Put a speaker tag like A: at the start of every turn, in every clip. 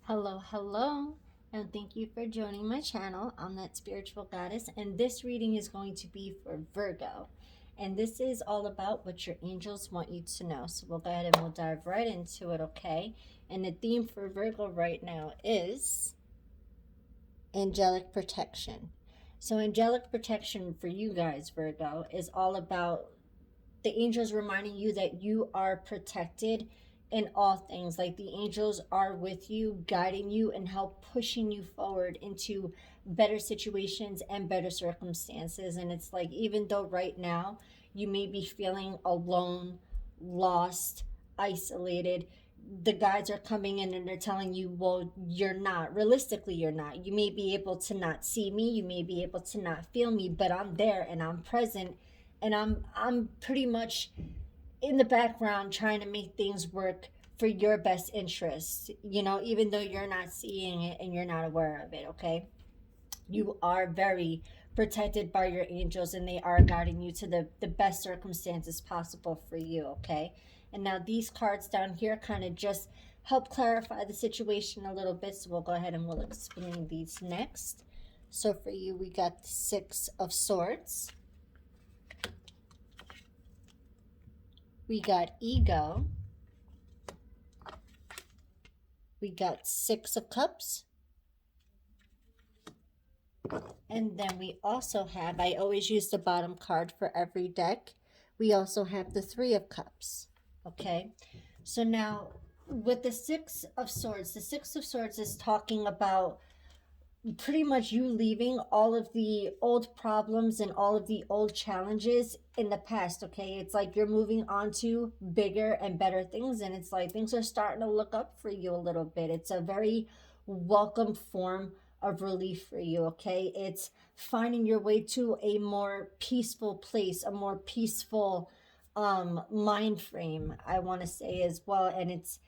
A: Hello, hello, and thank you for joining my channel. I'm that spiritual goddess, and this reading is going to be for Virgo. And this is all about what your angels want you to know. So we'll go ahead and we'll dive right into it, okay? And the theme for Virgo right now is angelic protection. So, angelic protection for you guys, Virgo, is all about the angels reminding you that you are protected in all things. Like the angels are with you, guiding you, and help pushing you forward into better situations and better circumstances. And it's like, even though right now you may be feeling alone, lost, isolated, the guides are coming in and they're telling you, well, you're not. Realistically, you're not. You may be able to not see me, you may be able to not feel me, but I'm there and I'm present, and I'm pretty much in the background trying to make things work for your best interests, even though you're not seeing it and you're not aware of it, okay? You are very protected by your angels, and they are guiding you to the best circumstances possible for you, okay? And now these cards down here kind of just help clarify the situation a little bit, so we'll go ahead and we'll explain these next. So for you, we got the Six of Swords, we got Ego, we got Six of Cups, and then we also have, I always use the bottom card for every deck, we also have the Three of Cups, okay? So now with the Six of Swords, the Six of Swords is talking about pretty much you leaving all of the old problems and all of the old challenges in the past, okay? It's like you're moving on to bigger and better things, and it's like things are starting to look up for you a little bit. It's a very welcome form of relief for you, okay? It's finding your way to a more peaceful place, a more peaceful mind frame, I want to say as well. And it's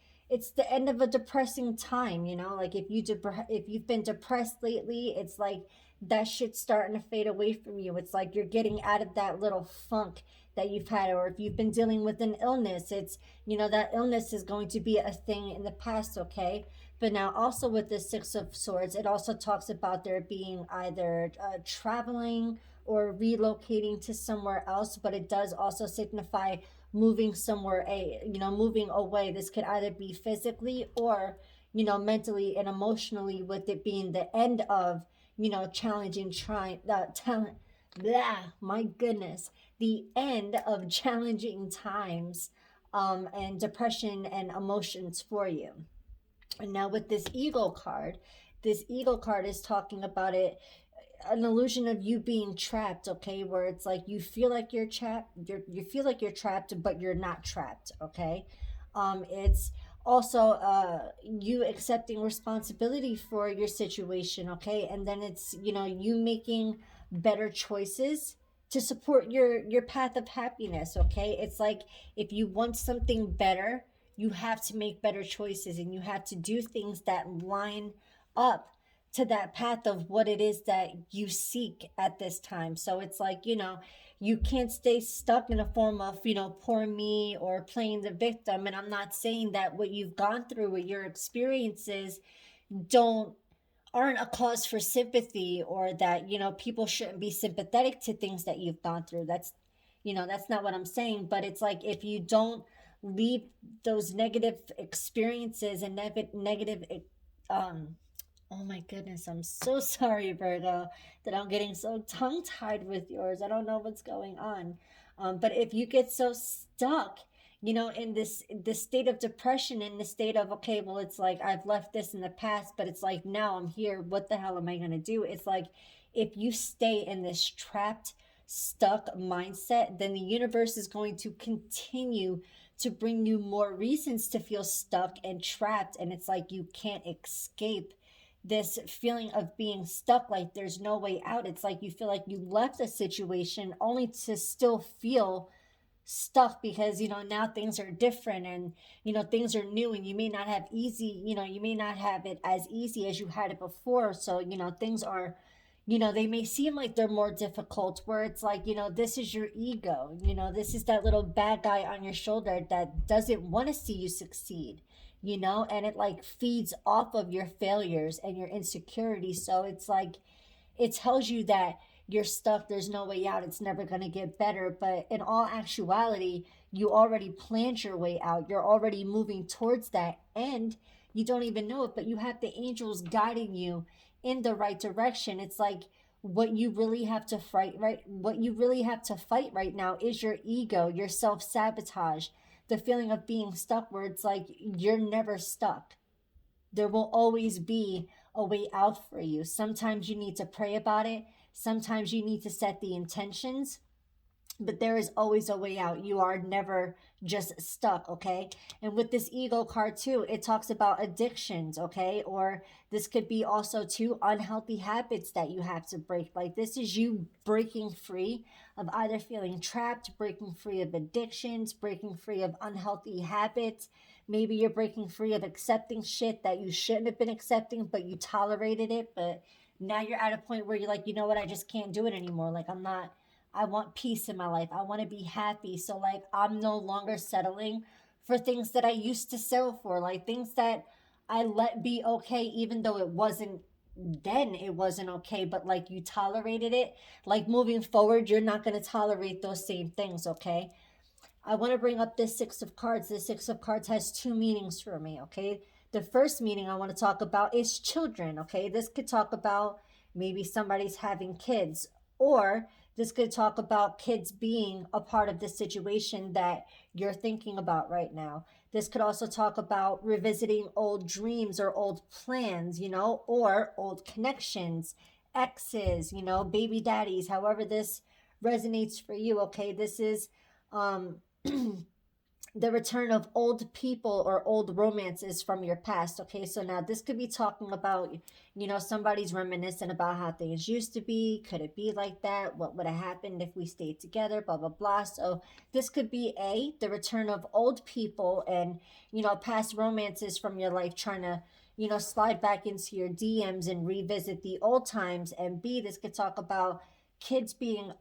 A: the end of a depressing time, like if you've been depressed lately, it's like that shit's starting to fade away from you. It's like you're getting out of that little funk that you've had. Or if you've been dealing with an illness, it's that illness is going to be a thing in the past, okay? But now also with the Six of Swords, it also talks about there being either traveling or relocating to somewhere else, but it does also signify moving somewhere, moving away. This could either be physically or mentally and emotionally, with it being the end of challenging trying talent blah, my goodness, the end of challenging times, and depression and emotions for you. And now with this eagle card is talking about it, an illusion of you being trapped, okay? Where it's like you feel like you're trapped, you feel like you're trapped, but you're not trapped, okay? It's also you accepting responsibility for your situation, okay? And then it's you making better choices to support your path of happiness, okay? It's like if you want something better, you have to make better choices, and you have to do things that line up to that path of what it is that you seek at this time. So it's like, you can't stay stuck in a form of, poor me or playing the victim. And I'm not saying that what you've gone through with your experiences don't aren't a cause for sympathy, or that, people shouldn't be sympathetic to things that you've gone through. That's not what I'm saying. But it's like if you don't leave those negative experiences and negative um oh my goodness, I'm so sorry, Virgo, that I'm getting so tongue tied with yours. I don't know what's going on. But if you get so stuck, in this state of depression, in the state of, okay, well, it's like I've left this in the past, but it's like now I'm here. What the hell am I gonna do? It's like if you stay in this trapped, stuck mindset, then the universe is going to continue to bring you more reasons to feel stuck and trapped. And it's like you can't escape this feeling of being stuck, like there's no way out. It's like you feel like you left a situation only to still feel stuck, because now things are different, and things are new, and you may not have easy, you may not have it as easy as you had it before. So things are, they may seem like they're more difficult, where it's like, this is your ego, this is that little bad guy on your shoulder that doesn't want to see you succeed. and it like feeds off of your failures and your insecurities. So it's like it tells you that you're stuck, there's no way out, it's never going to get better. But in all actuality, you already planned your way out, you're already moving towards that end. You don't even know it, but you have the angels guiding you in the right direction. It's like what you really have to fight right what you really have to fight right now is your ego, your self-sabotage, the feeling of being stuck, where it's like you're never stuck. There will always be a way out for you. Sometimes you need to pray about it. Sometimes you need to set the intentions, but there is always a way out. You are never just stuck, okay? And with this ego card too, it talks about addictions, okay? Or this could be also too unhealthy habits that you have to break. Like this is you breaking free of either feeling trapped, breaking free of addictions, breaking free of unhealthy habits. Maybe you're breaking free of accepting shit that you shouldn't have been accepting, but you tolerated it. But now you're at a point where you're like, you know what, I just can't do it anymore. Like I'm not, I want peace in my life. I want to be happy. So, like, I'm no longer settling for things that I used to settle for, like things that I let be okay, even though it wasn't then, it wasn't okay, but like you tolerated it. Like, moving forward, you're not going to tolerate those same things, okay? I want to bring up this Six of Cards. This Six of Cards has two meanings for me, okay? The first meaning I want to talk about is children, okay? This could talk about maybe somebody's having kids, or this could talk about kids being a part of the situation that you're thinking about right now. This could also talk about revisiting old dreams or old plans, or old connections, exes, baby daddies, however this resonates for you, okay? This is um the return of old people or old romances from your past. Okay, so now this could be talking about, somebody's reminiscing about how things used to be. Could it be like that? What would have happened if we stayed together? Blah, blah, blah. So this could be the return of old people and, past romances from your life, trying to, slide back into your DMs and revisit the old times. And B, this could talk about kids being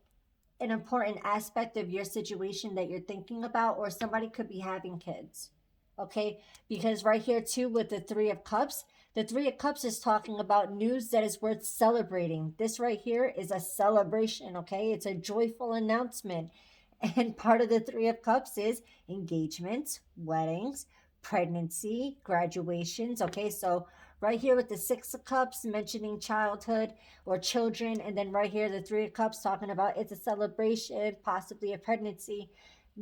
A: an important aspect of your situation that you're thinking about, or somebody could be having kids. Okay, because right here too with the Three of Cups, the Three of Cups is talking about news that is worth celebrating. This right here is a celebration, okay? It's a joyful announcement. And part of the Three of Cups is engagements, weddings, pregnancy, graduations. Okay, so right here with the Six of Cups mentioning childhood or children, and then right here the Three of Cups talking about it's a celebration, possibly a pregnancy.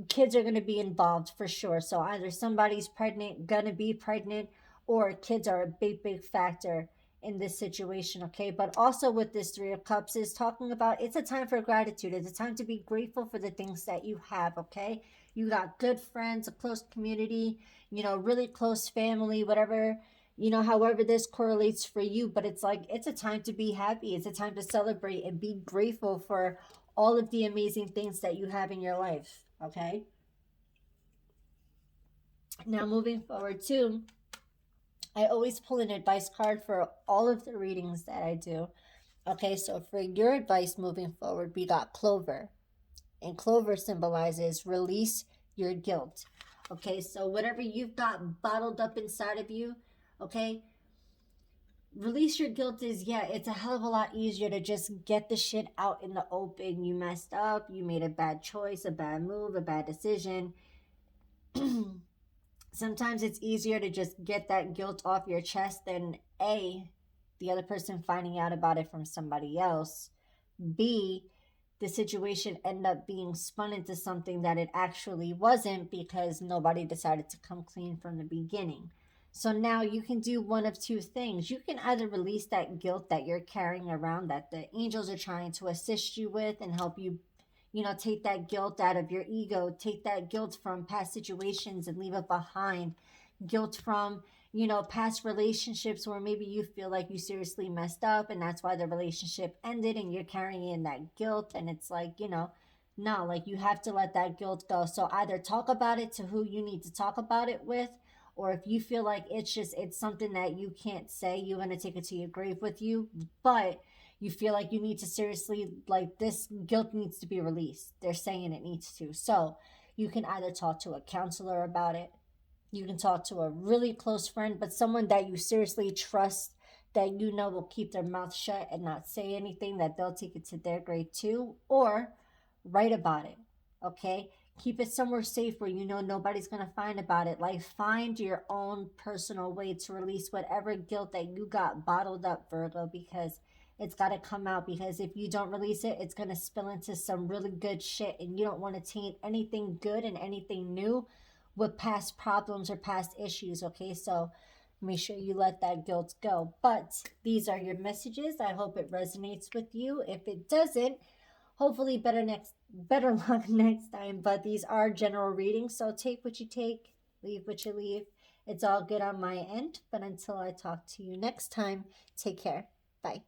A: Kids are going to be involved for sure. So either somebody's pregnant, gonna be pregnant, or kids are a big, big factor in this situation, okay? But also with this Three of Cups is talking about it's a time for gratitude. It's a time to be grateful for the things that you have, okay? You got good friends, a close community, really close family, whatever, however this correlates for you. But it's like it's a time to be happy. It's a time to celebrate and be grateful for all of the amazing things that you have in your life, okay? Now, moving forward, too, I always pull an advice card for all of the readings that I do. Okay, so for your advice moving forward, we got Clover. And Clover symbolizes release your guilt. Okay, so whatever you've got bottled up inside of you, okay, release your guilt is, yeah, it's a hell of a lot easier to just get the shit out in the open. You messed up, you made a bad choice, a bad move, a bad decision. Sometimes it's easier to just get that guilt off your chest than the other person finding out about it from somebody else, B, the situation end up being spun into something that it actually wasn't because nobody decided to come clean from the beginning. So now you can do one of two things. You can either release that guilt that you're carrying around, that the angels are trying to assist you with and help you, take that guilt out of your ego, take that guilt from past situations and leave it behind. Guilt from, past relationships where maybe you feel like you seriously messed up and that's why the relationship ended and you're carrying in that guilt. And it's like, no, like you have to let that guilt go. So either talk about it to who you need to talk about it with, or if you feel like it's something that you can't say, you're going to take it to your grave with you, but you feel like you need to seriously, like, this guilt needs to be released. They're saying it needs to. So you can either talk to a counselor about it, You can talk to a really close friend, but someone that you seriously trust, that you know will keep their mouth shut and not say anything, that they'll take it to their grade too, or write about it. Okay? Keep it somewhere safe where you know nobody's going to find about it. Like, find your own personal way to release whatever guilt that you got bottled up, Virgo, because it's got to come out. Because if you don't release it, it's going to spill into some really good shit, and you don't want to taint anything good and anything new with past problems or past issues. Okay, so make sure you let that guilt go. But these are your messages. I hope it resonates with you. If it doesn't, hopefully better luck next time. But these are general readings, so take what you take, leave what you leave. It's all good on my end. But until I talk to you next time, take care. Bye.